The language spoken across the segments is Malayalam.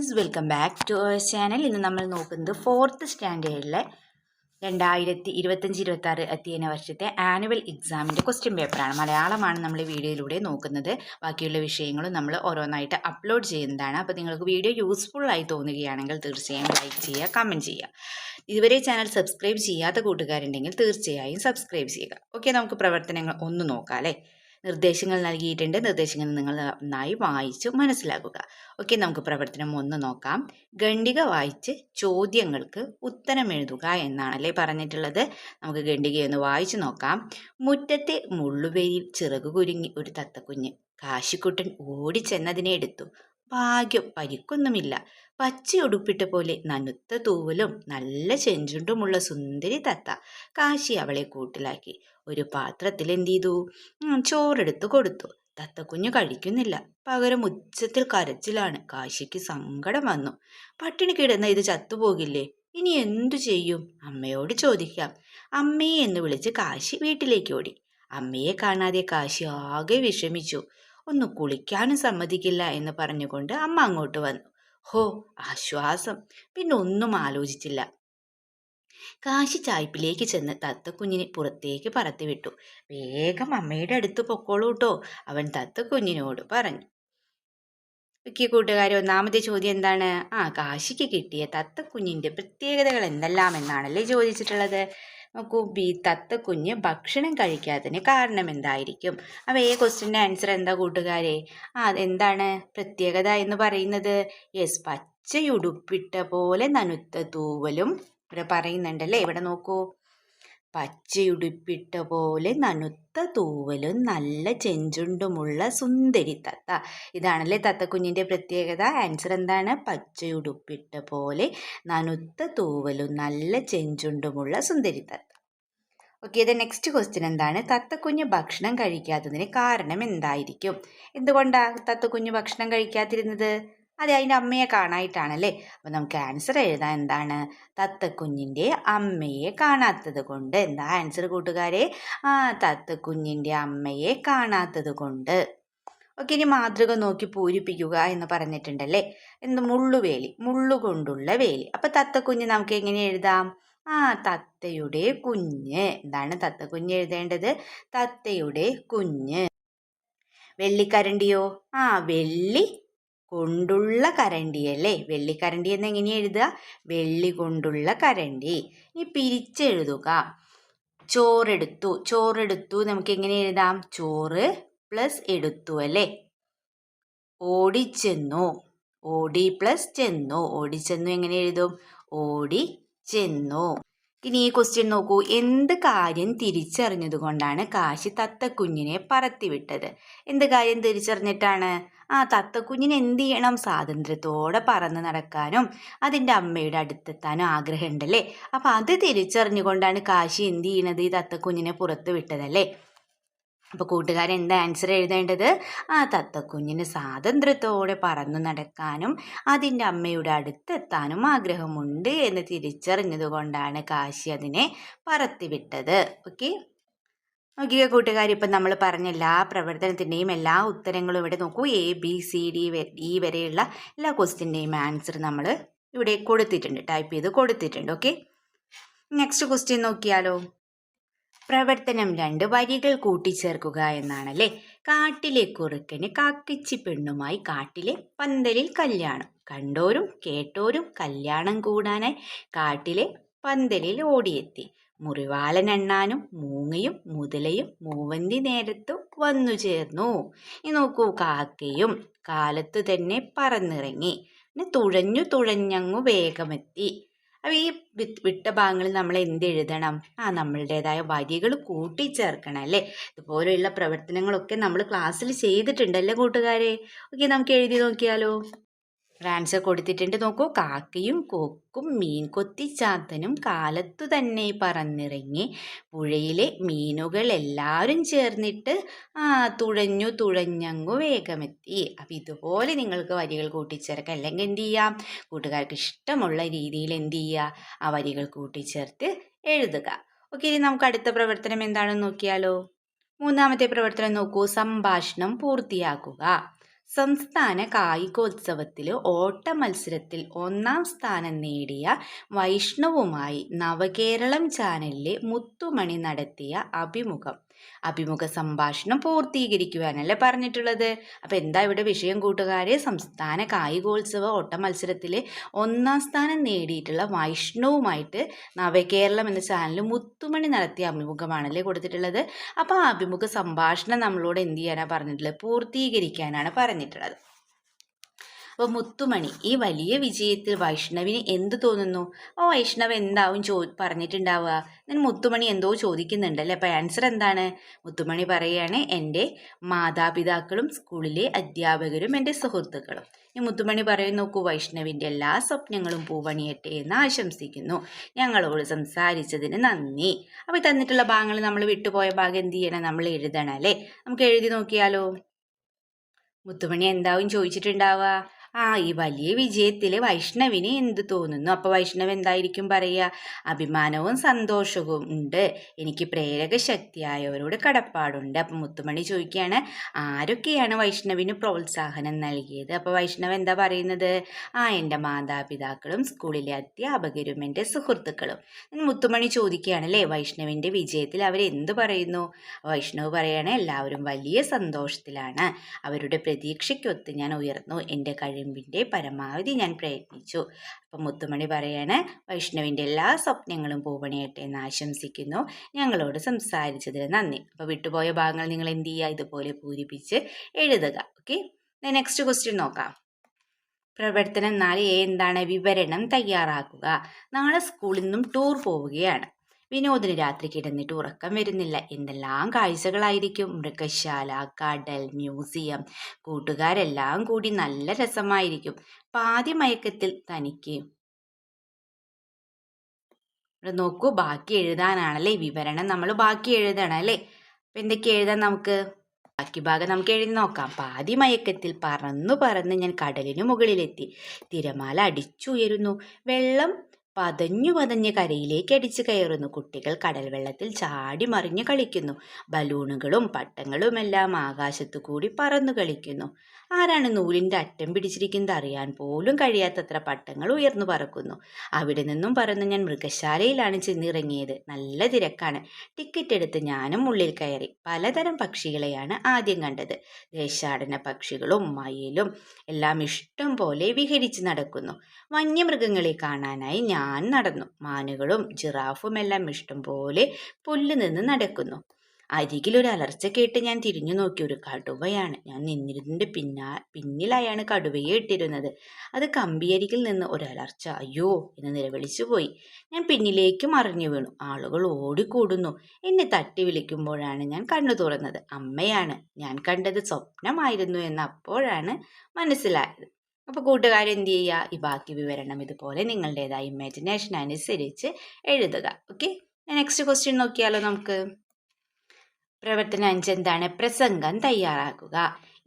Friends, welcome back to our channel. ഇന്ന് നമ്മൾ നോക്കുന്നത് 4th സ്റ്റാൻഡേർഡിലെ 2025-26 അധ്യയന വർഷത്തെ ആനുവൽ എക്സാമിൻ്റെ ക്വസ്റ്റ്യൻ പേപ്പറാണ്. മലയാളമാണ് നമ്മൾ ഈ വീഡിയോയിലൂടെ നോക്കുന്നത്. ബാക്കിയുള്ള വിഷയങ്ങളും നമ്മൾ ഓരോന്നായിട്ട് അപ്ലോഡ് ചെയ്യുന്നതാണ്. അപ്പോൾ നിങ്ങൾക്ക് വീഡിയോ യൂസ്ഫുള്ളായി തോന്നുകയാണെങ്കിൽ തീർച്ചയായും ലൈക്ക് ചെയ്യുക, കമൻറ്റ് ചെയ്യുക. ഇതുവരെ ചാനൽ സബ്സ്ക്രൈബ് ചെയ്യാത്ത കൂട്ടുകാരുണ്ടെങ്കിൽ തീർച്ചയായും സബ്സ്ക്രൈബ് ചെയ്യുക. ഓക്കെ, നമുക്ക് പ്രവർത്തനങ്ങൾ ഒന്ന് നോക്കാം അല്ലേ. നിർദ്ദേശങ്ങൾ നൽകിയിട്ടുണ്ട്. നിർദ്ദേശങ്ങൾ നിങ്ങൾ നന്നായി വായിച്ച് മനസ്സിലാക്കുക. ഓക്കെ, നമുക്ക് പ്രവർത്തനം ഒന്ന് നോക്കാം. ഖണ്ഡിക വായിച്ച് ചോദ്യങ്ങൾക്ക് ഉത്തരം എഴുതുക എന്നാണല്ലേ പറഞ്ഞിട്ടുള്ളത്. നമുക്ക് ഖണ്ഡികയൊന്ന് വായിച്ചു നോക്കാം. മുറ്റത്തെ മുള്ളുവേലിയിൽ ചിറകു കുരുങ്ങി ഒരു തത്തക്കുഞ്ഞ്. കാശിക്കുട്ടൻ ഓടിച്ചെന്നതിനെ എടുത്തു. ഭാഗ്യം, പരിക്കൊന്നുമില്ല. പച്ചയൊടുപ്പിട്ട പോലെ നനുത്ത തൂവലും നല്ല ചെഞ്ചുണ്ടുമുള്ള സുന്ദരി തത്ത. കാശി അവളെ കൂട്ടിലാക്കി. ഒരു പാത്രത്തിൽ എന്ത് ചെയ്തു? ചോറെടുത്തു കൊടുത്തു. തത്തക്കുഞ്ഞ് കഴിക്കുന്നില്ല. പകരം ഉച്ചത്തിൽ കരച്ചിലാണ്. കാശിക്ക് സങ്കടം വന്നു. പട്ടിണി കിടന്ന ഇത് ചത്തുപോകില്ലേ? ഇനി എന്തു ചെയ്യും? അമ്മയോട് ചോദിക്കാം. അമ്മയെ എന്ന് വിളിച്ച് കാശി വീട്ടിലേക്ക് ഓടി. അമ്മയെ കാണാതെ കാശി ആകെ വിഷമിച്ചു. ഒന്ന് കുളിക്കാനും സമ്മതിക്കില്ല എന്ന് പറഞ്ഞുകൊണ്ട് അമ്മ അങ്ങോട്ട് വന്നു. ഹോ, ആശ്വാസം. പിന്നെ ഒന്നും ആലോചിച്ചില്ല. കാശി ചായ്പിലേക്ക് ചെന്ന് തത്തക്കുഞ്ഞിനെ പുറത്തേക്ക് പറത്തിവിട്ടു. വേഗം അമ്മയുടെ അടുത്ത് പൊക്കോളൂ കേട്ടോ, അവൻ തത്തക്കുഞ്ഞിനോട് പറഞ്ഞു. ഓക്കെ കൂട്ടുകാരെ, ഒന്നാമത്തെ ചോദ്യം എന്താണ്? കാശിക്ക് കിട്ടിയ തത്തക്കുഞ്ഞിൻ്റെ പ്രത്യേകതകൾ എന്തെല്ലാം എന്നാണല്ലേ ചോദിച്ചിട്ടുള്ളത്. നോക്കൂ, തത്തക്കുഞ്ഞ് ഭക്ഷണം കഴിക്കാത്തതിന് കാരണം എന്തായിരിക്കും? അപ്പോൾ ഈ ക്വസ്റ്റ്യൻ്റെ ആൻസർ എന്താ കൂട്ടുകാരെ? എന്താണ് പ്രത്യേകത എന്ന് പറയുന്നത്? യെസ്, പച്ചയുടുപ്പിട്ട പോലെ നനുത്ത തൂവലും ഇവിടെ പറയുന്നുണ്ടല്ലേ. ഇവിടെ നോക്കൂ, പച്ചയുടുപ്പിട്ട പോലെ നനുത്ത തൂവലും നല്ല ചെഞ്ചുണ്ടുമുള്ള സുന്ദരി തത്ത. ഇതാണല്ലേ തത്തക്കുഞ്ഞിൻ്റെ പ്രത്യേകത. ആൻസർ എന്താണ്? പച്ചയുടുപ്പിട്ട പോലെ നനുത്ത തൂവലും നല്ല ചെഞ്ചുണ്ടുമുള്ള സുന്ദരി തത്ത. ഓക്കെ, ഇത് നെക്സ്റ്റ് ക്വസ്റ്റ്യൻ എന്താണ്? തത്തക്കുഞ്ഞ് ഭക്ഷണം കഴിക്കാത്തതിന് കാരണം എന്തായിരിക്കും? എന്തുകൊണ്ടാണ് തത്തക്കുഞ്ഞ് ഭക്ഷണം കഴിക്കാതിരുന്നത്? അതെ, അതിൻ്റെ അമ്മയെ കാണായിട്ടാണല്ലേ. അപ്പോൾ നമുക്ക് ആൻസർ എഴുതാൻ എന്താണ്? തത്തക്കുഞ്ഞിൻ്റെ അമ്മയെ കാണാത്തത് കൊണ്ട്. എന്താ ആൻസർ കൂട്ടുകാരെ? തത്തക്കുഞ്ഞിൻ്റെ അമ്മയെ കാണാത്തത് കൊണ്ട്. ഓക്കെ, ഇനി മാതൃക നോക്കി പൂരിപ്പിക്കുക എന്ന് പറഞ്ഞിട്ടുണ്ടല്ലേ. മുള്ളുവേലി, മുള്ളുകൊണ്ടുള്ള വേലി. അപ്പോൾ തത്തക്കുഞ്ഞ് നമുക്ക് എങ്ങനെ എഴുതാം? തത്തയുടെ കുഞ്ഞ്. എന്താണ് തത്തക്കുഞ്ഞ് എഴുതേണ്ടത്? തത്തയുടെ കുഞ്ഞ്. വെള്ളിക്കരണ്ടിയോ? വെള്ളി കൊണ്ടുള്ള കരണ്ടി അല്ലേ. വെള്ളിക്കരണ്ടി എന്ന് എങ്ങനെ എഴുതുക? വെള്ളി കൊണ്ടുള്ള കരണ്ടി. ഇനി പിരിച്ചെഴുതുക. ചോറെടുത്തു. ചോറെടുത്തു നമുക്ക് എങ്ങനെ എഴുതാം? ചോറ് പ്ലസ് എടുത്തു അല്ലേ. ഓടിച്ചെന്നു. ഓടി പ്ലസ് ചെന്നു. ഓടിച്ചെന്നു എങ്ങനെ എഴുതും? ഓടി ചെന്നു. ഇനി ഈ ക്വസ്റ്റ്യൻ നോക്കൂ. എന്ത് കാര്യം തിരിച്ചറിഞ്ഞത് കൊണ്ടാണ് കാശി തത്തക്കുഞ്ഞിനെ പറത്തിവിട്ടത്? എന്ത് കാര്യം തിരിച്ചറിഞ്ഞിട്ടാണ്? തത്തക്കുഞ്ഞിന് എന്ത് ചെയ്യണം? സ്വാതന്ത്ര്യത്തോടെ പറന്ന് നടക്കാനും അതിൻ്റെ അമ്മയുടെ അടുത്തെത്താനും ആഗ്രഹമുണ്ടല്ലേ. അപ്പം അത് തിരിച്ചറിഞ്ഞുകൊണ്ടാണ് കാശി എന്ത് ചെയ്യണത്? ഈ തത്തക്കുഞ്ഞിനെ പുറത്ത് വിട്ടതല്ലേ. അപ്പോൾ കൂട്ടുകാരൻ എന്താ ആൻസർ എഴുതേണ്ടത്? തത്തക്കുഞ്ഞിന് സ്വാതന്ത്ര്യത്തോടെ പറന്നു നടക്കാനും അതിൻ്റെ അമ്മയുടെ അടുത്തെത്താനും ആഗ്രഹമുണ്ട് എന്ന് തിരിച്ചറിഞ്ഞത് കൊണ്ടാണ് കാശി അതിനെ പറത്തിവിട്ടത്. ഓക്കെ, നോക്കിയ കൂട്ടുകാർ, ഇപ്പം നമ്മൾ പറഞ്ഞ എല്ലാ പ്രവർത്തനത്തിൻ്റെയും എല്ലാ ഉത്തരങ്ങളും ഇവിടെ നോക്കൂ. ABCD വരെയുള്ള എല്ലാ ക്വസ്റ്റ്യൻ്റെയും ആൻസർ നമ്മൾ ഇവിടെ കൊടുത്തിട്ടുണ്ട്, ടൈപ്പ് ചെയ്ത് കൊടുത്തിട്ടുണ്ട്. ഓക്കെ, നെക്സ്റ്റ് ക്വസ്റ്റ്യൻ നോക്കിയാലോ. പ്രവർത്തനം 2, വരികൾ കൂട്ടിച്ചേർക്കുക എന്നാണല്ലേ. കാട്ടിലെ കുറുക്കന് കാക്കിച്ചി പെണ്ണുമായി കാട്ടിലെ പന്തലിൽ കല്യാണം. കണ്ടോരും കേട്ടോരും കല്യാണം കൂടാനായി കാട്ടിലെ പന്തലിൽ ഓടിയെത്തി. മുറിവാലനെണ്ണാനും മൂങ്ങയും മുതലയും മൂവന്തി നേരത്തു വന്നു ചേർന്നു. ഇനി നോക്കൂ, കാക്കയും കാലത്തു തന്നെ പറന്നിറങ്ങി. തുഴഞ്ഞു തുഴഞ്ഞങ്ങു വേഗമെത്തി. അപ്പോൾ ഈ വിട്ട ഭാഗങ്ങളിൽ നമ്മൾ എന്ത് എഴുതണം? നമ്മളുടേതായ വരികൾ കൂട്ടിച്ചേർക്കണം അല്ലേ. ഇതുപോലെയുള്ള പ്രവർത്തനങ്ങളൊക്കെ നമ്മൾ ക്ലാസ്സിൽ ചെയ്തിട്ടുണ്ടല്ലേ കൂട്ടുകാരെ. ഓക്കെ, നമുക്ക് എഴുതി നോക്കിയാലോ. ആൻസർ കൊടുത്തിട്ടുണ്ട്. നോക്കൂ, കാക്കയും കൊക്കും മീൻ കൊത്തിച്ചാത്തനും കാലത്തു തന്നെ പറന്നിറങ്ങി. പുഴയിലെ മീനുകൾ എല്ലാവരും ചേർന്നിട്ട് തുഴഞ്ഞു തുഴഞ്ഞങ്ങു വേഗമെത്തി. അപ്പം ഇതുപോലെ നിങ്ങൾക്ക് വരികൾ കൂട്ടിച്ചേർക്കാം. അല്ലെങ്കിൽ എന്ത് ചെയ്യാം? കൂട്ടുകാർക്ക് ഇഷ്ടമുള്ള രീതിയിൽ എന്ത് ചെയ്യുക? ആ വരികൾ കൂട്ടിച്ചേർത്ത് എഴുതുക. ഓക്കെ, ഇനി നമുക്ക് അടുത്ത പ്രവർത്തനം എന്താണെന്ന് നോക്കിയാലോ. 3ാമത്തെ പ്രവർത്തനം നോക്കൂ. സംഭാഷണം പൂർത്തിയാക്കുക. സംസ്ഥാന കായികോത്സവത്തിൽ ഓട്ട മത്സരത്തിൽ 1ാം സ്ഥാനം നേടിയ വൈഷ്ണവുമായി നവകേരളം ചാനലിലെ മുത്തുമണി നടത്തിയ അഭിമുഖ സംഭാഷണം പൂർത്തീകരിക്കുവാനല്ലേ പറഞ്ഞിട്ടുള്ളത്. അപ്പം എന്താ ഇവിടെ വിഷയം കൂട്ടുകാരെ? സംസ്ഥാന കായികോത്സവ ഓട്ട മത്സരത്തിൽ 1ാം സ്ഥാനം നേടിയിട്ടുള്ള വൈഷ്ണവുമായിട്ട് നവകേരളം എന്ന ചാനലിൽ മുത്തുമണി നടത്തിയ അഭിമുഖമാണല്ലേ കൊടുത്തിട്ടുള്ളത്. അപ്പോൾ ആ അഭിമുഖ സംഭാഷണം നമ്മളോട് എന്ത് ചെയ്യാനാണ് പറഞ്ഞിട്ടുള്ളത്? പൂർത്തീകരിക്കാനാണ് പറഞ്ഞിട്ടുള്ളത്. അപ്പോൾ മുത്തുമണി ഈ വലിയ വിജയത്തിൽ വൈഷ്ണവിന് എന്ത് തോന്നുന്നു? വൈഷ്ണവ് എന്താവും പറഞ്ഞിട്ടുണ്ടാവുക? ഞാൻ മുത്തുമണി എന്തോ ചോദിക്കുന്നുണ്ടല്ലേ. അപ്പോൾ ആൻസർ എന്താണ്? മുത്തുമണി പറയുകയാണ്, എൻ്റെ മാതാപിതാക്കളും സ്കൂളിലെ അധ്യാപകരും എൻ്റെ സുഹൃത്തുക്കളും. ഈ മുത്തുമണി പറയും, നോക്കൂ, വൈഷ്ണവിൻ്റെ എല്ലാ സ്വപ്നങ്ങളും പൂവണിയട്ടെ എന്ന് ആശംസിക്കുന്നു. ഞങ്ങളോട് സംസാരിച്ചതിന് നന്ദി. അപ്പോൾ തന്നിട്ടുള്ള ഭാഗങ്ങൾ നമ്മൾ വിട്ടുപോയ ഭാഗം എന്ത് ചെയ്യണം? നമ്മൾ എഴുതണം അല്ലേ. നമുക്ക് എഴുതി നോക്കിയാലോ? മുത്തുമണി എന്താവും ചോദിച്ചിട്ടുണ്ടാവുക? ഈ വലിയ വിജയത്തിൽ വൈഷ്ണവിന് എന്ത് തോന്നുന്നു? അപ്പോൾ വൈഷ്ണവ് എന്തായിരിക്കും പറയുക? അഭിമാനവും സന്തോഷവും ഉണ്ട്, എനിക്ക് പ്രേരക ശക്തിയായവരോട് കടപ്പാടുണ്ട്. അപ്പം മുത്തുമണി ചോദിക്കുകയാണ്, ആരൊക്കെയാണ് വൈഷ്ണവിന് പ്രോത്സാഹനം നൽകിയത്? അപ്പോൾ വൈഷ്ണവ് എന്താ പറയുന്നത്? എൻ്റെ മാതാപിതാക്കളും സ്കൂളിലെ അധ്യാപകരും എൻ്റെ സുഹൃത്തുക്കളും. മുത്തുമണി ചോദിക്കുകയാണല്ലേ, വൈഷ്ണവിൻ്റെ വിജയത്തിൽ അവരെന്ത് പറയുന്നു? വൈഷ്ണവ് പറയാണ്, എല്ലാവരും വലിയ സന്തോഷത്തിലാണ്, അവരുടെ പ്രതീക്ഷയ്ക്കൊത്ത് ഞാൻ ഉയർന്നു, എൻ്റെ കഴിവിൻ്റെ പരമാവധി ഞാൻ പ്രയത്നിച്ചു. അപ്പം മുത്തുമണി പറയാണ്, വൈഷ്ണവിൻ്റെ എല്ലാ സ്വപ്നങ്ങളും പൂവണിയട്ടെ എന്ന് ആശംസിക്കുന്നു, ഞങ്ങളോട് സംസാരിച്ചതിന് നന്ദി. അപ്പോൾ വിട്ടുപോയ ഭാഗങ്ങൾ നിങ്ങൾ എന്ത് ചെയ്യുക? ഇതുപോലെ പൂരിപ്പിച്ച് എഴുതുക. ഓക്കെ, നെക്സ്റ്റ് ക്വസ്റ്റ്യൻ നോക്കാം. പ്രവർത്തനം 4 എന്താണ്? വിവരണം തയ്യാറാക്കുക. നാളെ സ്കൂളിൽ നിന്നും ടൂർ പോവുകയാണ്. വിനോദിന് രാത്രി കിടന്നിട്ട് ഉറക്കം വരുന്നില്ല. എന്തെല്ലാം കാഴ്ചകളായിരിക്കും! മൃഗശാല, കടൽ, മ്യൂസിയം, കൂട്ടുകാരെല്ലാം കൂടി നല്ല രസമായിരിക്കും. പാതി മയക്കത്തിൽ തനിക്ക് നോക്കൂ, ബാക്കി എഴുതാനാണല്ലേ വിവരണം. നമ്മൾ ബാക്കി എഴുതണം അല്ലേ. അപ്പം എന്തൊക്കെ എഴുതാൻ നമുക്ക്? ബാക്കി ഭാഗം നമുക്ക് എഴുതി നോക്കാം. പാതി മയക്കത്തിൽ പറന്ന് ഞാൻ കടലിനു മുകളിലെത്തി. തിരമാല അടിച്ചുയരുന്നു. വെള്ളം പതഞ്ഞു കരയിലേക്ക് അടിച്ചു കയറുന്നു. കുട്ടികൾ കടൽ വെള്ളത്തിൽ ചാടി മറിഞ്ഞു കളിക്കുന്നു. ബലൂണുകളും പട്ടങ്ങളുമെല്ലാം ആകാശത്തു കൂടി പറന്നു കളിക്കുന്നു. ആരാണ് നൂലിൻ്റെ അറ്റം പിടിച്ചിരിക്കുന്നത് അറിയാൻ പോലും കഴിയാത്തത്ര പട്ടങ്ങൾ ഉയർന്നു പറക്കുന്നു. അവിടെ നിന്നും പറന്ന് ഞാൻ മൃഗശാലയിലാണ് ചെന്നിറങ്ങിയത്. നല്ല തിരക്കാണ്. ടിക്കറ്റ് എടുത്ത് ഞാനും ഉള്ളിൽ കയറി. പലതരം പക്ഷികളെയാണ് ആദ്യം കണ്ടത്. ദേശാടന പക്ഷികളും മയിലും എല്ലാം ഇഷ്ടം പോലെ വിഹരിച്ച് നടക്കുന്നു. വന്യമൃഗങ്ങളെ കാണാനായി ഞാൻ നടന്നു. മാനുകളും ജിറാഫുമെല്ലാം ഇഷ്ടം പോലെ പുല്ല് നിന്ന് നടക്കുന്നു. അരികിലൊരു അലർച്ച കേട്ട് ഞാൻ തിരിഞ്ഞു നോക്കി. ഒരു കടുവയാണ്. ഞാൻ നിന്നിരുന്നതിൻ്റെ പിന്നിലായാണ് കടുവയെ ഇട്ടിരുന്നത്. അത് കമ്പിയരികിൽ നിന്ന് ഒരു അലർച്ച അയ്യോ എന്ന് നിലവിളിച്ചു പോയി. ഞാൻ പിന്നിലേക്ക് മറിഞ്ഞു വീണു. ആളുകൾ ഓടിക്കൂടുന്നു. എന്നെ തട്ടി വിളിക്കുമ്പോഴാണ് ഞാൻ കണ്ണു തുറന്നത്. അമ്മയാണ്. ഞാൻ കണ്ടത് സ്വപ്നമായിരുന്നു എന്ന് അപ്പോഴാണ് മനസ്സിലായത്. അപ്പോൾ കൂട്ടുകാരെന്ത് എന്ത് ചെയ്യുക? ഈ ബാക്കി വിവരണം ഇതുപോലെ നിങ്ങളുടേതായ ഇമാജിനേഷൻ അനുസരിച്ച് എഴുതുക. ഓക്കെ, നെക്സ്റ്റ് ക്വസ്റ്റ്യൻ നോക്കിയാലോ നമുക്ക്. പ്രവർത്തനം 5 എന്താണ്? പ്രസംഗം തയ്യാറാക്കുക.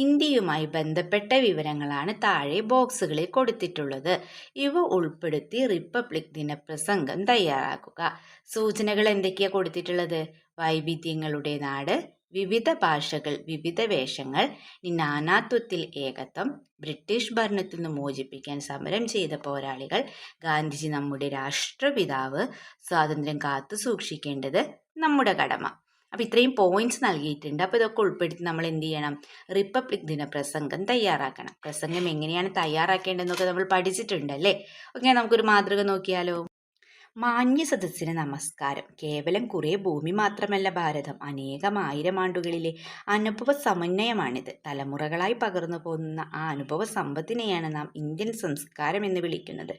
ഇന്ത്യയുമായി ബന്ധപ്പെട്ട വിവരങ്ങളാണ് താഴെ ബോക്സുകളിൽ കൊടുത്തിട്ടുള്ളത്. ഇവ ഉൾപ്പെടുത്തി റിപ്പബ്ലിക് ദിന പ്രസംഗം തയ്യാറാക്കുക. സൂചനകൾ എന്തൊക്കെയാണ് കൊടുത്തിട്ടുള്ളത്? വൈവിധ്യങ്ങളുടെ നാട്, വിവിധ ഭാഷകൾ, വിവിധ വേഷങ്ങൾ, നാനാത്വത്തിൽ ഏകത്വം, ബ്രിട്ടീഷ് ഭരണത്തിൽ നിന്ന് മോചിപ്പിക്കാൻ സമരം ചെയ്ത പോരാളികൾ, ഗാന്ധിജി നമ്മുടെ രാഷ്ട്രപിതാവ്, സ്വാതന്ത്ര്യം കാത്തു സൂക്ഷിക്കേണ്ടത് നമ്മുടെ കടമ. അപ്പോൾ ഇത്രയും പോയിന്റ്സ് നൽകിയിട്ടുണ്ട്. അപ്പോൾ ഇതൊക്കെ ഉൾപ്പെടുത്തി നമ്മൾ എന്ത് ചെയ്യണം? റിപ്പബ്ലിക് ദിന പ്രസംഗം തയ്യാറാക്കണം. പ്രസംഗം എങ്ങനെയാണ് തയ്യാറാക്കേണ്ടതെന്നൊക്കെ നമ്മൾ പഠിച്ചിട്ടുണ്ടല്ലേ. ഓക്കെ, നമുക്കൊരു മാതൃക നോക്കിയാലോ. മാന്യ സദസ്സിന് നമസ്കാരം. കേവലം കുറേ ഭൂമി മാത്രമല്ല ഭാരതം, അനേകമായിരം ആണ്ടുകളിലെ അനുഭവ സമന്വയമാണിത്. തലമുറകളായി പകർന്നു പോകുന്ന ആ അനുഭവ സമ്പത്തിനെയാണ് നാം ഇന്ത്യൻ സംസ്കാരം എന്ന് വിളിക്കുന്നത്.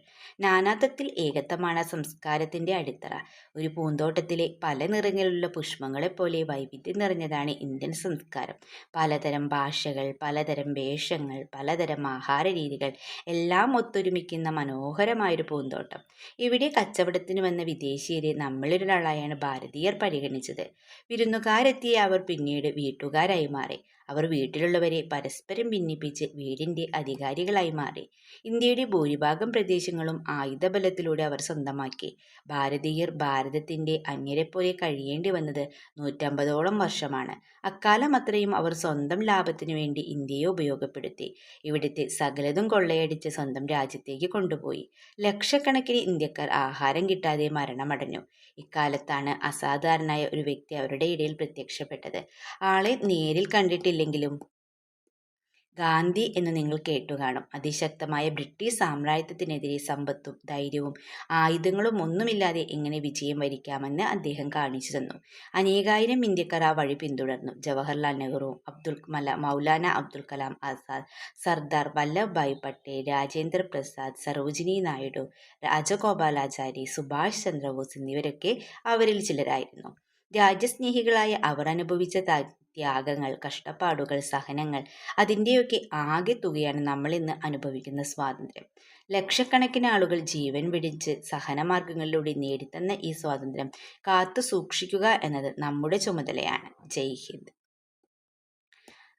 നാനാത്വത്തിൽ ഏകത്വമാണ് സംസ്കാരത്തിൻ്റെ അടിത്തറ. ഒരു പൂന്തോട്ടത്തിലെ പല നിറങ്ങളിലുള്ള പുഷ്പങ്ങളെപ്പോലെ വൈവിധ്യം നിറഞ്ഞതാണ് ഇന്ത്യൻ സംസ്കാരം. പലതരം ഭാഷകൾ, പലതരം വേഷങ്ങൾ, പലതരം ആഹാര രീതികൾ എല്ലാം ഒത്തൊരുമിക്കുന്ന മനോഹരമായൊരു പൂന്തോട്ടം. ഇവിടെ കച്ചവടത്തിന് വന്ന വിദേശീയരെ നമ്മളിലൊരാളായാണ് ഭാരതീയർ പരിഗണിച്ചത്. വിരുന്നുകാരെത്തിയ അവർ പിന്നീട് വീട്ടുകാരായി മാറി. അവർ വീട്ടിലുള്ളവരെ പരസ്പരം ഭിന്നിപ്പിച്ച് വീടിൻ്റെ അധികാരികളായി മാറി. ഇന്ത്യയുടെ ഭൂരിഭാഗം പ്രദേശങ്ങളും ആയുധബലത്തിലൂടെ അവർ സ്വന്തമാക്കി. ഭാരതീയർ ഭാരതത്തിൻ്റെ അന്യരെപ്പോലെ കഴിയേണ്ടി വന്നത് 150ഓളം വർഷമാണ്. അക്കാലം അത്രയും അവർ സ്വന്തം ലാഭത്തിനു വേണ്ടി ഇന്ത്യയെ ഉപയോഗപ്പെടുത്തി. ഇവിടുത്തെ സകലതും കൊള്ളയടിച്ച് സ്വന്തം രാജ്യത്തേക്ക് കൊണ്ടുപോയി. ലക്ഷക്കണക്കിന് ഇന്ത്യക്കാർ ആഹാരം കിട്ടാതെ മരണമടഞ്ഞു. ഇക്കാലത്താണ് അസാധാരണനായ ഒരു വ്യക്തി അവരുടെ ഇടയിൽ പ്രത്യക്ഷപ്പെട്ടത്. ആളെ നേരിൽ കണ്ടിട്ടില്ലെങ്കിലും ഗാന്ധി എന്ന് നിങ്ങൾ കേട്ടുകാണും. അതിശക്തമായ ബ്രിട്ടീഷ് സാമ്രാജ്യത്തിനെതിരെ സമ്പത്തും ധൈര്യവും ആയുധങ്ങളും ഒന്നുമില്ലാതെ എങ്ങനെ വിജയം വരിക്കാമെന്ന് അദ്ദേഹം കാണിച്ചു തന്നു. അനേകായിരം ഇന്ത്യക്കാർ ആ വഴി പിന്തുടർന്നു. ജവഹർലാൽ നെഹ്റു, മൗലാന അബ്ദുൽ കലാം ആസാദ്, സർദാർ വല്ലഭ്ഭായ് പട്ടേൽ, രാജേന്ദ്ര പ്രസാദ്, സരോജിനി നായിഡു, രാജഗോപാലാചാരി, സുഭാഷ് ചന്ദ്രബോസ് എന്നിവരൊക്കെ അവരിൽ ചിലരായിരുന്നു. രാജ്യസ്നേഹികളായ അവർ അനുഭവിച്ച ത്യാഗങ്ങൾ, കഷ്ടപ്പാടുകൾ, സഹനങ്ങൾ, അതിൻ്റെയൊക്കെ ആകെ തുകയാണ് നമ്മൾ ഇന്ന് അനുഭവിക്കുന്ന സ്വാതന്ത്ര്യം. ലക്ഷക്കണക്കിന് ആളുകൾ ജീവൻ വെടിച്ച് സഹനമാർഗങ്ങളിലൂടെ നേടിത്തന്ന ഈ സ്വാതന്ത്ര്യം കാത്തു സൂക്ഷിക്കുക എന്നത് നമ്മുടെ ചുമതലയാണ്. ജയ് ഹിന്ദ്.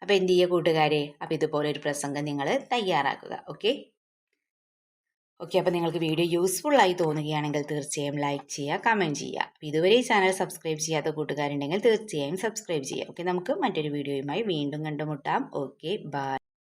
അപ്പോൾ എന്ത് ചെയ്യുക കൂട്ടുകാരെ, അപ്പോൾ ഇതുപോലെ ഒരു പ്രസംഗം നിങ്ങൾ തയ്യാറാക്കുക. ഓക്കെ, അപ്പോൾ നിങ്ങൾക്ക് വീഡിയോ യൂസ്ഫുൾ ആയി തോന്നുകയാണെങ്കിൽ തീർച്ചയായും ലൈക്ക് ചെയ്യുക, കമൻറ്റ് ചെയ്യുക. ഇതുവരെ ഈ ചാനൽ സബ്സ്ക്രൈബ് ചെയ്യാത്ത കൂട്ടുകാരുണ്ടെങ്കിൽ തീർച്ചയായും സബ്സ്ക്രൈബ് ചെയ്യുക. ഓക്കെ, നമുക്ക് മറ്റൊരു വീഡിയോയുമായി വീണ്ടും കണ്ടുമുട്ടാം. Okay, by.